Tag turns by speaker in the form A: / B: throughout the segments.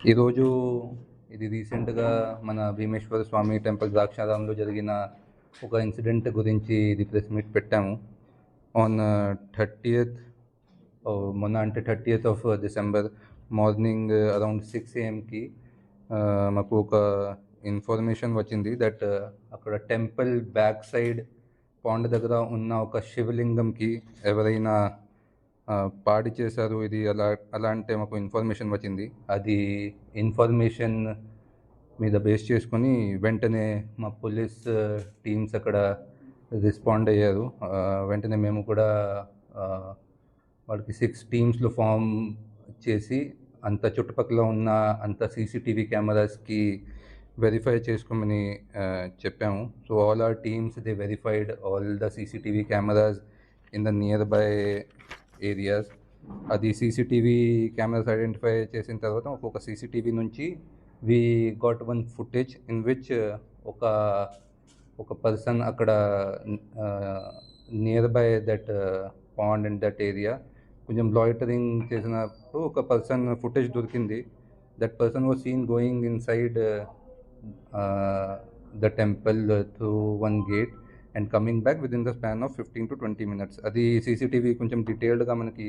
A: ఈరోజు ఇది రీసెంట్గా మన భీమేశ్వర స్వామి టెంపుల్ ద్రాక్షారామంలో జరిగిన ఒక ఇన్సిడెంట్ గురించి ఇది ప్రెస్ మీట్ పెట్టాము. ఆన్ 30th మొన్న అంటే 30th of December morning around 6 AM మాకు ఒక ఇన్ఫర్మేషన్ వచ్చింది దట్ అక్కడ టెంపుల్ బ్యాక్ సైడ్ పాండ్ దగ్గర ఉన్న ఒక శివలింగంకి ఎవరైనా పాడి చేశారు ఇది అలా అంటే మాకు ఇన్ఫర్మేషన్ వచ్చింది. అది ఇన్ఫర్మేషన్ మీద బేస్ చేసుకొని వెంటనే మా పోలీస్ టీమ్స్ అక్కడ రెస్పాండ్ అయ్యారు. వెంటనే మేము కూడా వాళ్ళకి 6 టీమ్స్లో ఫామ్ చేసి అంత చుట్టుపక్కల ఉన్న అంత CCTV కెమెరాస్కి వెరిఫై చేసుకోమని చెప్పాము. So all our teams they verified all the CCTV cameras in the near by areas. అది CCTV కెమెరాస్ ఐడెంటిఫై చేసిన తర్వాత ఒక్కొక్క CCTV నుంచి we got one footage in which ఒక పర్సన్ అక్కడ near by that pond in that area కొంచెం loitering చేసినప్పుడు ఒక పర్సన్ ఫుటేజ్ దొరికింది. That person was seen going inside the temple through one gate and coming back within the span of 15 to 20 minutes. అది CCTV కొంచెం డీటెయిల్డ్గా మనకి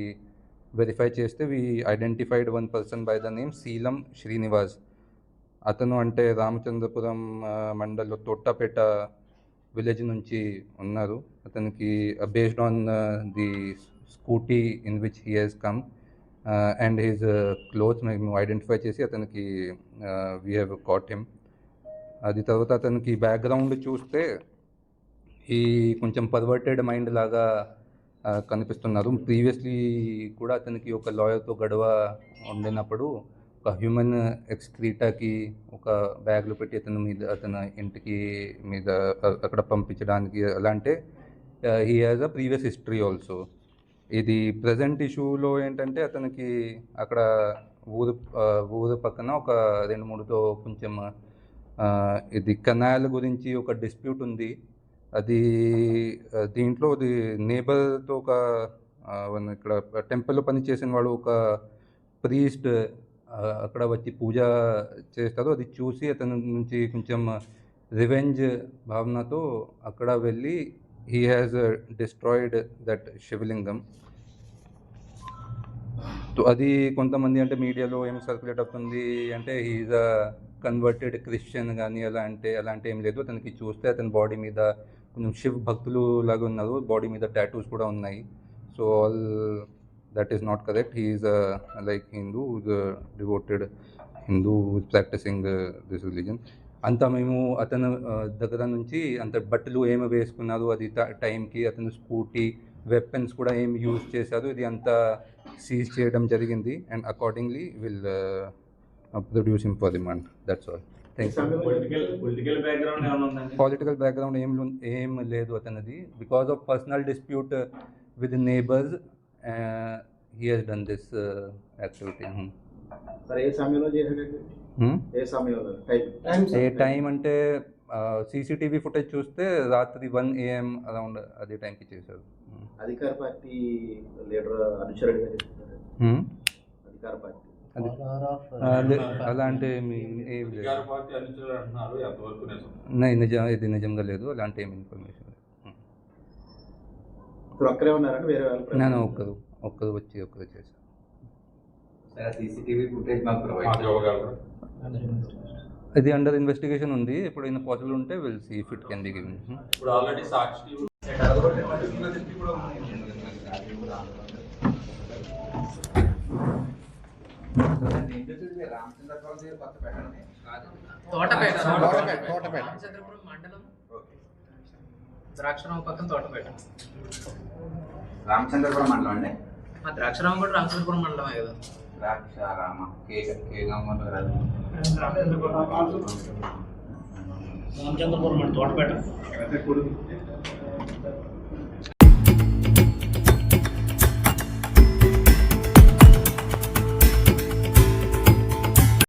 A: verify చేస్తే we identified one person by the name Seelam Srinivas. అతను అంటే రామచంద్రపురం మండల్లో Thottapeta village నుంచి ఉన్నారు. అతనికి based on the scooty in which he has come and his clothes మేము ఐడెంటిఫై చేసి అతనికి వీ హ్యావ్ కాట్ హిమ్. అది తర్వాత అతనికి బ్యాక్గ్రౌండ్ చూస్తే ఈ కొంచెం పర్వర్టెడ్ మైండ్ లాగా కనిపిస్తున్నారు. ప్రీవియస్లీ కూడా అతనికి ఒక లాయర్తో గొడవ ఉండినప్పుడు ఒక హ్యూమన్ ఎక్స్క్రీటాకి ఒక బ్యాగ్లో పెట్టి అతని ఇంటికి మీద అక్కడ పంపించడానికి అలా అంటే he has a previous history also. ఇది ప్రజెంట్ ఇష్యూలో ఏంటంటే అతనికి అక్కడ ఊరు పక్కన ఒక 2-3తో కొంచెం ఇది కెనాల్ గురించి ఒక డిస్ప్యూట్ ఉంది. అది దీంట్లో అది నేబర్తో ఒక ఇక్కడ టెంపుల్లో పనిచేసిన వాడు ఒక ప్రీస్ట్ అక్కడ వచ్చి పూజ చేస్తారు. అది చూసి అతని నుంచి కొంచెం రివెంజ్ భావనతో అక్కడ వెళ్ళి హీ హ్యాస్ డిస్ట్రాయిడ్ దట్ శివలింగం. అది కొంతమంది అంటే మీడియాలో ఏం సర్క్యులేట్ అవుతుంది అంటే హీఈస్ అ కన్వర్టెడ్ క్రిస్టియన్ కానీ అలాంటి ఏం లేదు. అతనికి చూస్తే అతని బాడీ మీద కొంచెం శివ్ భక్తులు లాగా ఉన్నారు. బాడీ మీద టాటూస్ కూడా ఉన్నాయి. So all that is not correct. He is like Hindu, devoted Hindu practising this religion. అంతా మేము అతను దగ్గర నుంచి అంత బట్టలు ఏమి వేసుకున్నారు, అది టైంకి అతను స్కూటీ వెపన్స్ కూడా ఏమి యూజ్ చేశారు, ఇది అంతా సీజ్ చేయడం జరిగింది. And accordingly will produce him for remand. That's all. Political background ఏం లేదు అతనిది. Because of personal dispute with neighbours he has done this activity. ఏ టైం అంటే CCTV ఫుటేజ్ చూస్తే రాత్రి 1 AM అరౌండ్ అదే టైంకి చేశారు.
B: అధికార పార్టీ లీడర్ అనుచరుడు అధికార పార్టీ
A: అలాంటి ఏం లేదు. ఇది నిజంగా లేదు. అలాంటి ఏం ఇన్ఫర్మేషన్ లేదు. నేను ఒక్కరు వచ్చి ఒక్కరు చేశాను. ఇది అండర్ ఇన్వెస్టిగేషన్ ఉంది. ఎప్పుడైనా పాసిబుల్ ఉంటే will see if it can be given.
C: ఇప్పుడు ఆల్రెడీ సాక్షి
D: రామచంద్రపురం మండలం ద్రాక్షరామ పక్కన తోటపేట.
B: రామచంద్రపురం మండలం అండి.
D: ద్రాక్షరామ కూడా రామచంద్రపురం మండలమే కదా.
B: ద్రాక్షారామ
D: రామచంద్రపురం తోటపేట.